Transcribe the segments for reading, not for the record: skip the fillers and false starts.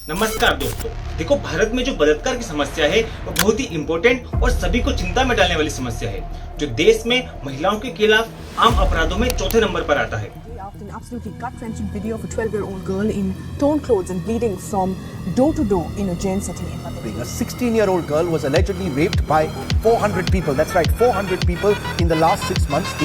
नमस्कार दोस्तों, देखो भारत में जो बलात्कार की समस्या है वो बहुत ही इम्पोर्टेंट और सभी को चिंता में डालने वाली समस्या है, जो देश में महिलाओं के खिलाफ आम अपराधों में चौथे नंबर पर आता है। After an absolutely gut-wrenching video of a 12-year-old girl in torn clothes and bleeding from door to door in a jail setting in Madhya. A 16-year-old girl was allegedly raped by 400 people. That's right, 400 people in the last 6 months.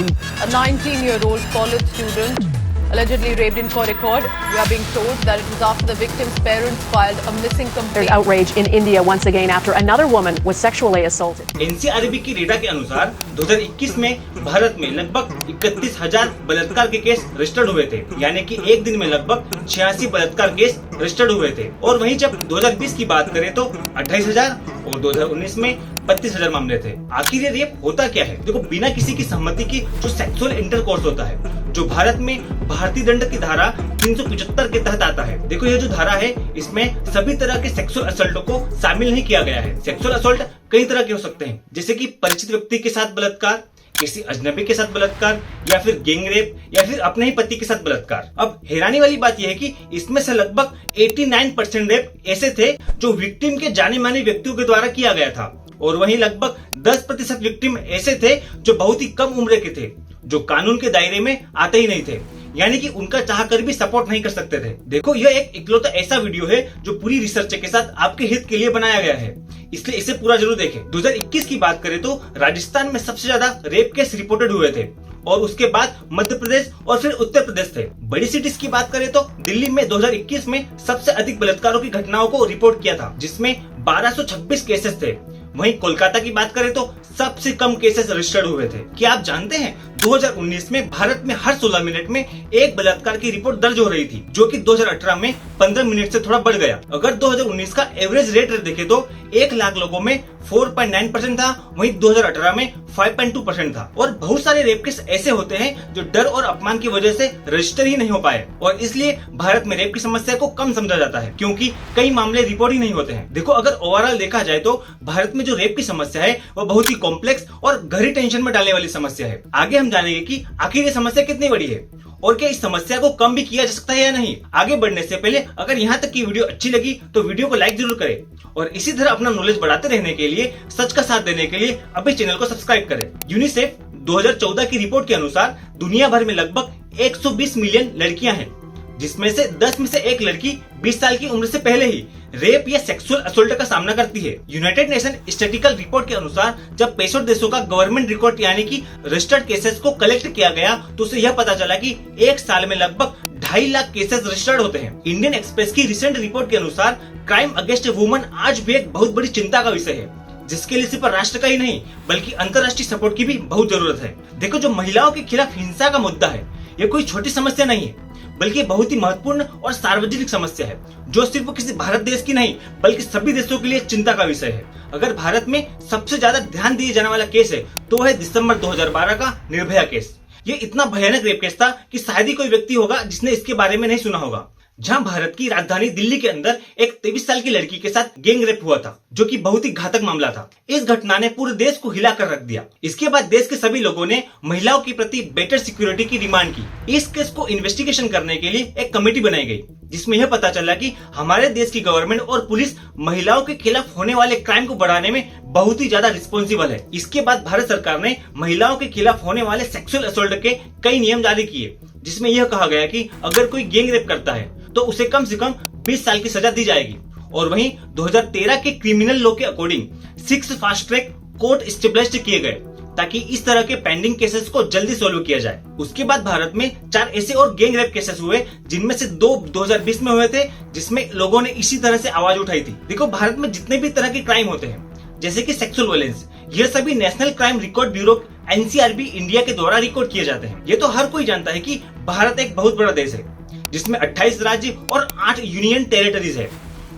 A 19-year-old college student allegedly raped in Kozhikode. We are being told that it was after the victim's parents filed a missing complaint. There's outrage in India once again after another woman was sexually assaulted. NCRB की data के अनुसार 2021 में भारत में लगभग 31,000 बलात्कार के case registered हुए थे, यानी कि एक दिन में लगभग 86 बलात्कार केस रजिस्टर्ड हुए थे। और वहीं जब 2020 की बात करें तो 28,000 और 2019 में 32,000 मामले थे। आखिर ये रेप होता क्या है? देखो, बिना किसी की सहमति की जो सेक्सुअल इंटरकोर्स होता है, जो भारत में भारतीय दंड की धारा 375 के तहत आता है। देखो, ये जो धारा है इसमें सभी तरह के सेक्सुअल असल्टों को शामिल नहीं किया गया है। सेक्सुअल असल्ट कई तरह के हो सकते हैं, जैसे कि परिचित व्यक्ति के साथ बलात्कार, किसी अजनबी के साथ बलात्कार, या फिर गैंग रेप, या फिर अपने ही पति के साथ बलात्कार। अब हैरानी वाली बात यह है कि इसमें से लगभग 89% रेप ऐसे थे जो विक्टिम के जाने माने व्यक्तियों के द्वारा किया गया था, और वहीं लगभग 10% विक्टिम ऐसे थे जो बहुत ही कम उम्र के थे, जो कानून के दायरे में आते ही नहीं थे, यानी कि उनका चाहकर भी सपोर्ट नहीं कर सकते थे। देखो, यह एक इकलौता ऐसा वीडियो है जो पूरी रिसर्च के साथ आपके हित के लिए बनाया गया है, इसलिए इसे पूरा जरूर देखें। 2021 की बात करें तो राजस्थान में सबसे ज्यादा रेप केस रिपोर्टेड हुए थे, और उसके बाद मध्य प्रदेश और फिर उत्तर प्रदेश थे। बड़ी सिटीज की बात करें तो दिल्ली में 2021 में सबसे अधिक बलात्कारों की घटनाओं को रिपोर्ट किया था, जिसमें 1226 केसेस थे। वहीं कोलकाता की बात करें तो सबसे कम केसेस रजिस्टर्ड हुए थे। क्या आप जानते हैं 2019 में भारत में हर 16 मिनट में एक बलात्कार की रिपोर्ट दर्ज हो रही थी, जो कि 2018 में 15 मिनट से थोड़ा बढ़ गया। अगर 2019 का एवरेज रेट देखें तो 1 लाख लोगों में 4.9% था, वहीं 2018 में 5.2% था। और बहुत सारे रेप केस ऐसे होते हैं जो डर और अपमान की वजह से रजिस्टर ही नहीं हो पाए, और इसलिए भारत में रेप की समस्या को कम समझा जाता है, क्योंकि कई मामले रिपोर्ट ही नहीं होते हैं। देखो, अगर ओवरऑल देखा जाए तो भारत में जो रेप की समस्या है वो बहुत ही कॉम्प्लेक्स और गहरी टेंशन में डालने वाली समस्या है। आगे हम जानेंगे कि आखिर ये समस्या कितनी बड़ी है और क्या इस समस्या को कम भी किया जा सकता है या नहीं। आगे बढ़ने से पहले अगर यहाँ तक की वीडियो अच्छी लगी तो वीडियो को लाइक जरूर करें, और इसी तरह अपना नॉलेज बढ़ाते रहने के लिए, सच का साथ देने के लिए अभी चैनल को सब्सक्राइब करें। यूनिसेफ 2014 की रिपोर्ट के अनुसार दुनिया भर में लगभग 120 मिलियन लड़कियां हैं, जिसमें से 10 में से एक लड़की 20 साल की उम्र से पहले ही रेप या सेक्सुअल असोल्ट का सामना करती है। यूनाइटेड नेशन स्टैटिस्टिकल रिपोर्ट के अनुसार जब 65 देशों का गवर्नमेंट रिकॉर्ड यानी कि रजिस्टर्ड केसेस को कलेक्ट किया गया, तो उसे यह पता चला कि एक साल में लगभग 2.5 लाख केसेस रजिस्टर्ड होते हैं। इंडियन एक्सप्रेस की रिसेंट रिपोर्ट के अनुसार क्राइम अगेंस्ट वुमन आज भी एक बहुत बड़ी चिंता का विषय है, जिसके लिए सिर्फ राष्ट्र का ही नहीं बल्कि अंतर्राष्ट्रीय सपोर्ट की भी बहुत जरूरत है। देखो, जो महिलाओं के खिलाफ हिंसा का मुद्दा है, ये कोई छोटी समस्या नहीं है, बल्कि बहुत ही महत्वपूर्ण और सार्वजनिक समस्या है, जो सिर्फ किसी भारत देश की नहीं बल्कि सभी देशों के लिए चिंता का विषय है। अगर भारत में सबसे ज्यादा ध्यान दिए जाने वाला केस है तो है दिसंबर 2012 का निर्भया केस। ये इतना भयानक रेप केस था कि शायद ही कोई व्यक्ति होगा जिसने इसके बारे में नहीं सुना होगा, जहां भारत की राजधानी दिल्ली के अंदर एक 23 साल की लड़की के साथ गैंग रेप हुआ था, जो कि बहुत ही घातक मामला था। इस घटना ने पूरे देश को हिलाकर रख दिया। इसके बाद देश के सभी लोगों ने महिलाओं के प्रति बेटर सिक्योरिटी की डिमांड की। इस केस को इन्वेस्टिगेशन करने के लिए एक कमेटी बनाई गई, जिसमें यह पता चला कि हमारे देश की गवर्नमेंट और पुलिस महिलाओं के खिलाफ होने वाले क्राइम को बढ़ाने में बहुत ही ज्यादा रिस्पॉन्सिबल है। इसके बाद भारत सरकार ने महिलाओं के खिलाफ होने वाले सेक्सुअल असोल्ट के कई नियम जारी किए, जिसमें यह कहा गया कि अगर कोई गैंग रेप करता है तो उसे कम से कम 20 साल की सजा दी जाएगी। और वहीं 2013 के क्रिमिनल लॉ के according 6 fast track court established किए गए, ताकि इस तरह के पेंडिंग केसेस को जल्दी सॉल्व किया जाए। उसके बाद भारत में 4 ऐसे और गैंग रेप केसेस हुए, जिनमें से 2 2020 में हुए थे, जिसमें लोगों ने इसी तरह से आवाज उठाई थी। देखो, भारत में जितने भी तरह के क्राइम होते हैं, जैसे कि सेक्सुअल वायलेंस, यह सभी national crime record bureau NCRB India के द्वारा रिकॉर्ड किए जाते हैं। ये तो हर कोई जानता है कि भारत एक बहुत बड़ा देश है, जिसमें 28 राज्य और 8 यूनियन टेरिटरीज है,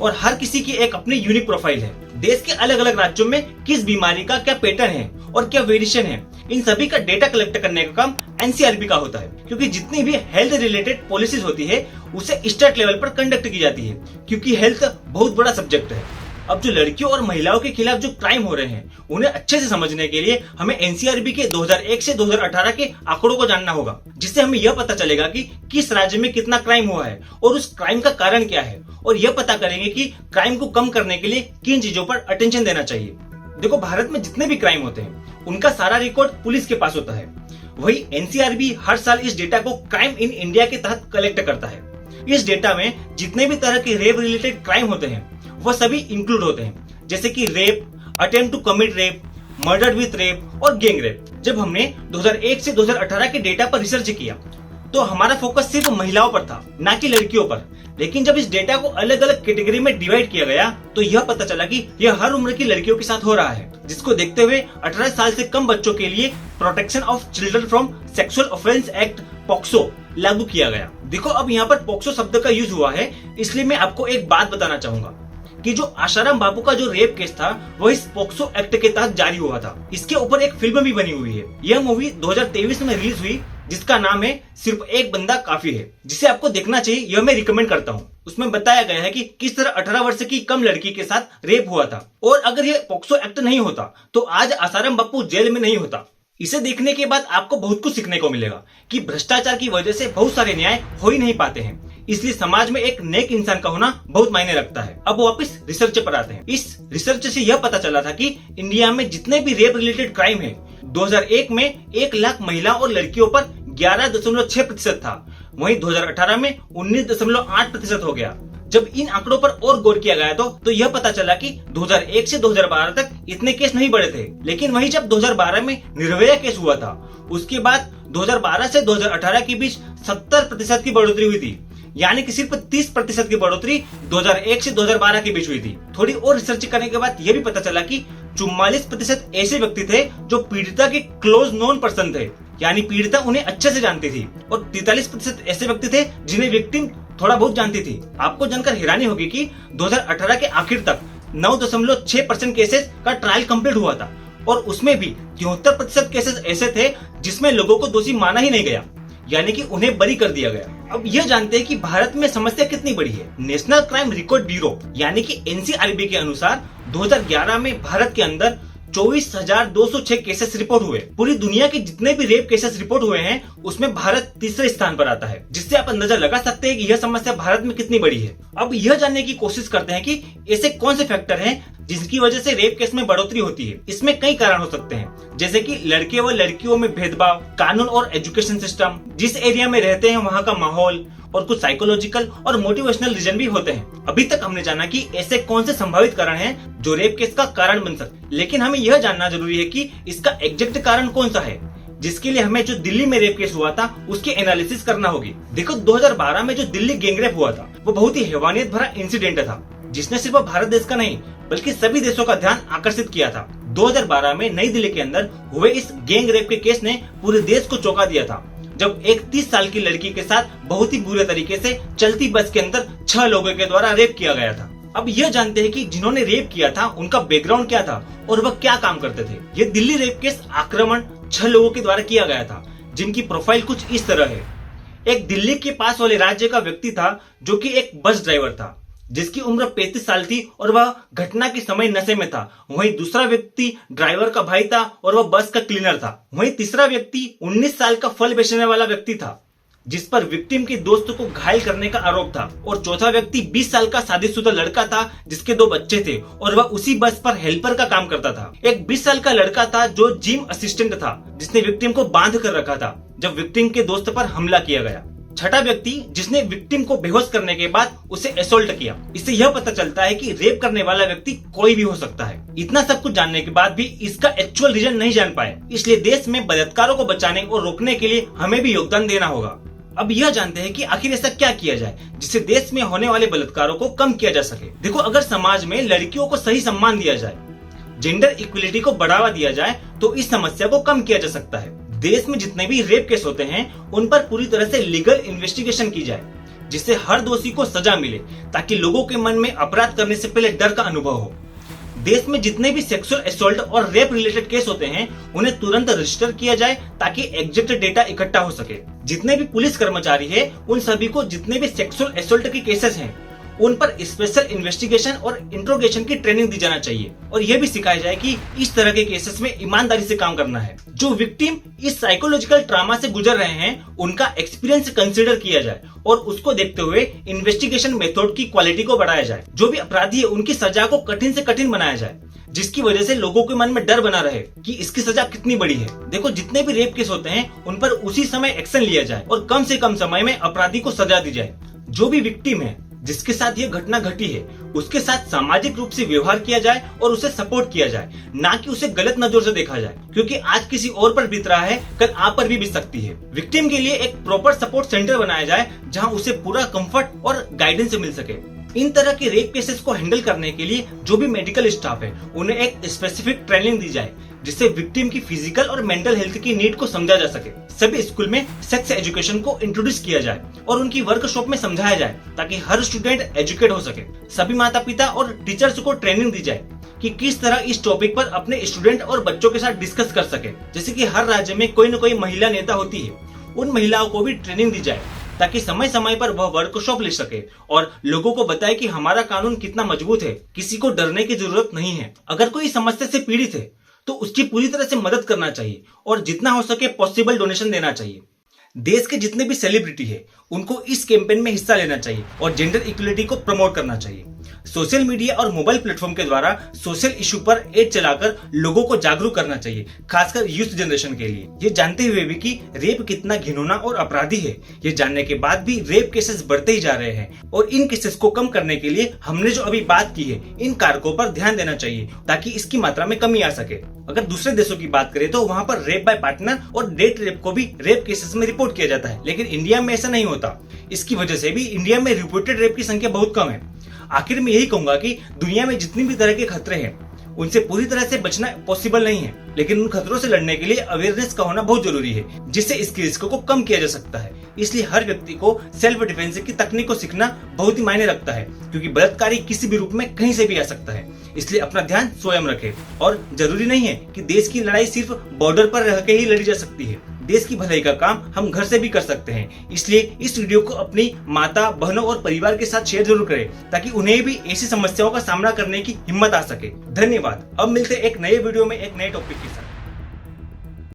और हर किसी की एक अपनी यूनिक प्रोफाइल है। देश के अलग अलग राज्यों में किस बीमारी का क्या पैटर्न है और क्या वेरिएशन है, इन सभी का डेटा कलेक्ट करने का काम एनसीआरबी का होता है, क्योंकि जितनी भी हेल्थ रिलेटेड पॉलिसीज होती है उसे स्टेट लेवल पर कंडक्ट की जाती है, क्योंकि हेल्थ बहुत बड़ा सब्जेक्ट है। अब जो लड़कियों और महिलाओं के खिलाफ जो क्राइम हो रहे हैं उन्हें अच्छे से समझने के लिए हमें एनसीआरबी के 2001 से 2018 के आंकड़ों को जानना होगा, जिससे हमें यह पता चलेगा कि किस राज्य में कितना क्राइम हुआ है और उस क्राइम का कारण क्या है, और यह पता करेंगे कि क्राइम को कम करने के लिए किन चीजों पर अटेंशन देना चाहिए। देखो, भारत में जितने भी क्राइम होते हैं उनका सारा रिकॉर्ड पुलिस के पास होता है। वही एनसीआरबी हर साल इस डेटा को क्राइम इन इंडिया के तहत कलेक्ट करता है। इस डेटा में जितने भी तरह के रेप रिलेटेड क्राइम होते हैं वह सभी इंक्लूड होते हैं, जैसे कि rape, attempt to commit rape, murder with rape और गैंग रेप। जब हमने 2001 से 2018 के डेटा पर रिसर्च किया तो हमारा फोकस सिर्फ महिलाओं पर था, ना कि लड़कियों पर। लेकिन जब इस डेटा को अलग अलग कैटेगरी में डिवाइड किया गया तो यह पता चला कि यह हर उम्र की लड़कियों के साथ हो रहा है, जिसको देखते हुए 18 साल से कम बच्चों के लिए protection of children from sexual offence act POCSO लागू किया गया। देखो, अब यहाँ पर पॉक्सो शब्द का यूज हुआ है, इसलिए मैं आपको एक बात बताना चाहूंगा कि जो आशाराम बापू का जो रेप केस था वह इस पॉक्सो एक्ट के तहत जारी हुआ था। इसके ऊपर एक फिल्म भी बनी हुई है। यह मूवी 2023 में रिलीज हुई, जिसका नाम है सिर्फ एक बंदा काफी है, जिसे आपको देखना चाहिए। यह मैं रिकमेंड करता हूँ। उसमें बताया गया है कि किस तरह 18 वर्ष की कम लड़की के साथ रेप हुआ था, और अगर यह पॉक्सो एक्ट नहीं होता तो आज आशाराम बापू जेल में नहीं होता। इसे देखने के बाद आपको बहुत कुछ सीखने को मिलेगा कि भ्रष्टाचार की वजह से बहुत सारे न्याय हो ही नहीं पाते हैं, इसलिए समाज में एक नेक इंसान का होना बहुत मायने रखता है। अब वापस रिसर्च पर आते हैं। इस रिसर्च से यह पता चला था कि इंडिया में जितने भी रेप रिलेटेड क्राइम है 2001 में 1 लाख महिला और लड़कियों पर 11.6% था, वहीं 2018 में 19.8% हो गया। जब इन आंकड़ों पर और गौर किया गया तो यह पता चला कि 2001 से 2012 तक इतने केस नहीं बढ़े थे, लेकिन वहीं जब 2012 में निर्भया केस हुआ था उसके बाद 2012 से 2018 के बीच 70% की बढ़ोतरी हुई थी, यानी कि सिर्फ 30% की बढ़ोतरी 2001 से 2012 के बीच हुई थी। थोड़ी और रिसर्च करने के बाद यह भी पता चला कि 44% ऐसे व्यक्ति थे जो पीड़िता के क्लोज नोन पर्सन थे, यानी पीड़िता उन्हें अच्छे से जानती थी, और 43% ऐसे व्यक्ति थे जिन्हें विक्टिम थोड़ा बहुत जानती थी। आपको जानकर हैरानी होगी कि 2018 के आखिर तक 9.6% केसेस का ट्रायल कंप्लीट हुआ था, और उसमें भी 73% केसेस ऐसे थे जिसमें लोगों को दोषी माना ही नहीं गया, यानी कि उन्हें बरी कर दिया गया। अब यह जानते हैं कि भारत में समस्या कितनी बड़ी है। नेशनल क्राइम रिकॉर्ड ब्यूरो यानी कि एनसीआरबी के अनुसार 2011 में भारत के अंदर 24,206 केसेस रिपोर्ट हुए। पूरी दुनिया के जितने भी रेप केसेस रिपोर्ट हुए हैं उसमें भारत तीसरे स्थान पर आता है, जिससे आप अंदाजा लगा सकते हैं कि यह समस्या भारत में कितनी बड़ी है। अब यह जानने की कोशिश करते हैं कि ऐसे कौन से फैक्टर हैं जिसकी वजह से रेप केस में बढ़ोतरी होती है। इसमें कई कारण हो सकते हैं, जैसे कि लड़के व लड़कियों में भेदभाव, कानून और एजुकेशन सिस्टम, जिस एरिया में रहते हैं वहाँ का माहौल, और कुछ साइकोलॉजिकल और मोटिवेशनल रीजन भी होते हैं। अभी तक हमने जाना कि ऐसे कौन से संभावित कारण हैं जो रेप केस का कारण बन सकते, लेकिन हमें यह जानना जरूरी है कि इसका एग्जैक्ट कारण कौन सा है, जिसके लिए हमें जो दिल्ली में रेप केस हुआ था उसकी एनालिसिस करना होगी। देखो, 2012 में जो दिल्ली गैंगरेप हुआ था वो बहुत ही हैवानियत भरा इंसिडेंट था, जिसने सिर्फ भारत देश का नहीं बल्कि सभी देशों का ध्यान आकर्षित किया था। 2012 में नई दिल्ली के अंदर हुए इस गैंग रेप के केस ने पूरे देश को चौंका दिया था, जब एक 30 साल की लड़की के साथ बहुत ही बुरे तरीके से चलती बस के अंदर 6 लोगों के द्वारा रेप किया गया था। अब यह जानते हैं कि जिन्होंने रेप किया था उनका बैकग्राउंड क्या था और वह क्या काम करते थे। यह दिल्ली रेप केस आक्रमण 6 लोगों के द्वारा किया गया था, जिनकी प्रोफाइल कुछ इस तरह है। एक दिल्ली के पास वाले राज्य का व्यक्ति था जो कि एक बस ड्राइवर था, जिसकी उम्र 35 साल थी और वह घटना के समय नशे में था। वहीं दूसरा व्यक्ति ड्राइवर का भाई था और वह बस का क्लीनर था। वहीं तीसरा व्यक्ति 19 साल का फल बेचने वाला व्यक्ति था, जिस पर विक्टिम के दोस्त को घायल करने का आरोप था। और चौथा व्यक्ति 20 साल का शादीशुदा लड़का था जिसके 2 बच्चे थे और वह उसी बस पर हेल्पर का काम करता था। एक 20 साल का लड़का था जो जिम असिस्टेंट था, जिसने विक्टिम को बांध कर रखा था जब विक्टिम के दोस्त पर हमला किया गया। छठा व्यक्ति जिसने विक्टिम को बेहोश करने के बाद उसे असॉल्ट किया। इससे यह पता चलता है कि रेप करने वाला व्यक्ति कोई भी हो सकता है। इतना सब कुछ जानने के बाद भी इसका एक्चुअल रीजन नहीं जान पाए, इसलिए देश में बलात्कारों को बचाने और रोकने के लिए हमें भी योगदान देना होगा। अब यह जानते हैं कि आखिर ऐसा क्या किया जाए जिससे देश में होने वाले बलात्कारों को कम किया जा सके। देखो, अगर समाज में लड़कियों को सही सम्मान दिया जाए, जेंडर इक्वलिटी को बढ़ावा दिया जाए तो इस समस्या को कम किया जा सकता है। देश में जितने भी रेप केस होते हैं उन पर पूरी तरह से लीगल इन्वेस्टिगेशन की जाए, जिससे हर दोषी को सजा मिले, ताकि लोगों के मन में अपराध करने से पहले डर का अनुभव हो। देश में जितने भी सेक्सुअल असॉल्ट और रेप रिलेटेड केस होते हैं उन्हें तुरंत रजिस्टर किया जाए ताकि एग्जैक्ट डेटा इकट्ठा हो सके। जितने भी पुलिस कर्मचारी हैं उन सभी को जितने भी सेक्सुअल असॉल्ट के केसेस हैं उन पर स्पेशल इन्वेस्टिगेशन और इंट्रोगेशन की ट्रेनिंग दी जाना चाहिए और यह भी सिखाया जाए कि इस तरह के केसेस में ईमानदारी से काम करना है। जो विक्टिम इस साइकोलॉजिकल ट्रामा से गुजर रहे हैं उनका एक्सपीरियंस कंसीडर किया जाए और उसको देखते हुए इन्वेस्टिगेशन मेथड की क्वालिटी को बढ़ाया जाए। जो भी अपराधी है उनकी सजा को कठिन से कठिन बनाया जाए, जिसकी वजह से लोगों के मन में डर बना रहे कि इसकी सजा कितनी बड़ी है। देखो, जितने भी रेप केस होते हैं उन पर उसी समय एक्शन लिया जाए और कम से कम समय में अपराधी को सजा दी जाए। जो भी विक्टिम है जिसके साथ ये घटना घटी है उसके साथ सामाजिक रूप से व्यवहार किया जाए और उसे सपोर्ट किया जाए, ना कि उसे गलत नजर से देखा जाए, क्योंकि आज किसी और पर बीत रहा है कल आप पर भी बीत सकती है। विक्टिम के लिए एक प्रॉपर सपोर्ट सेंटर बनाया जाए जहां उसे पूरा कंफर्ट और गाइडेंस मिल सके। इन तरह के रेप केसेस को हैंडल करने के लिए जो भी मेडिकल स्टाफ है उन्हें एक स्पेसिफिक ट्रेनिंग दी जाए जिससे विक्टिम की फिजिकल और मेंटल हेल्थ की नीड को समझा जा सके। सभी स्कूल में सेक्स एजुकेशन को इंट्रोड्यूस किया जाए और उनकी वर्कशॉप में समझाया जाए ताकि हर स्टूडेंट एजुकेट हो सके। सभी माता पिता और टीचर्स को ट्रेनिंग दी जाए कि किस तरह इस टॉपिक पर अपने स्टूडेंट और बच्चों के साथ डिस्कस कर सके। जैसे कि हर राज्य में कोई न कोई महिला नेता होती है, उन महिलाओं को भी ट्रेनिंग दी जाए ताकि समय समय पर वह वर्कशॉप ले सके और लोगों को बताए कि हमारा कानून कितना मजबूत है, किसी को डरने की जरूरत नहीं है। अगर कोई समस्या से पीड़ित है तो उसकी पूरी तरह से मदद करना चाहिए और जितना हो सके पॉसिबल डोनेशन देना चाहिए। देश के जितने भी सेलिब्रिटी है उनको इस कैंपेन में हिस्सा लेना चाहिए और जेंडर इक्वलिटी को प्रमोट करना चाहिए। सोशल मीडिया और मोबाइल प्लेटफॉर्म के द्वारा सोशल इशू पर एड चलाकर लोगों को जागरूक करना चाहिए, खासकर यूथ जनरेशन के लिए। ये जानते हुए भी कि रेप कितना घिनौना और अपराधी है, ये जानने के बाद भी रेप केसेस बढ़ते ही जा रहे हैं और इन केसेस को कम करने के लिए हमने जो अभी बात की है इन कारकों पर ध्यान देना चाहिए ताकि इसकी मात्रा में कमी आ सके। अगर दूसरे देशों की बात करें तो वहाँ पर रेप बाय पार्टनर और डेट रेप को भी रेप केसेस में रिपोर्ट किया जाता है, लेकिन इंडिया में ऐसा नहीं होता। इसकी वजह से भी इंडिया में रिपोर्टेड रेप की संख्या बहुत कम है। आखिर में यही कहूंगा कि दुनिया में जितनी भी तरह के खतरे हैं उनसे पूरी तरह से बचना पॉसिबल नहीं है, लेकिन उन खतरों से लड़ने के लिए अवेयरनेस का होना बहुत जरूरी है, जिससे इसके रिस्क को कम किया जा सकता है। इसलिए हर व्यक्ति को सेल्फ डिफेंस की तकनीक को सीखना बहुत ही मायने रखता है, क्योंकि बलात्कारी किसी भी रूप में कहीं से भी आ सकता है। इसलिए अपना ध्यान स्वयं रखें और जरूरी नहीं है कि देश की लड़ाई सिर्फ बॉर्डर पर रह के ही लड़ी जा सकती है। देश की भलाई का काम हम घर से भी कर सकते हैं। इसलिए इस वीडियो को अपनी माता, बहनों और परिवार के साथ शेयर जरूर करें ताकि उन्हें भी ऐसी समस्याओं का सामना करने की हिम्मत आ सके। धन्यवाद। अब मिलते एक नए वीडियो में एक नए टॉपिक के साथ।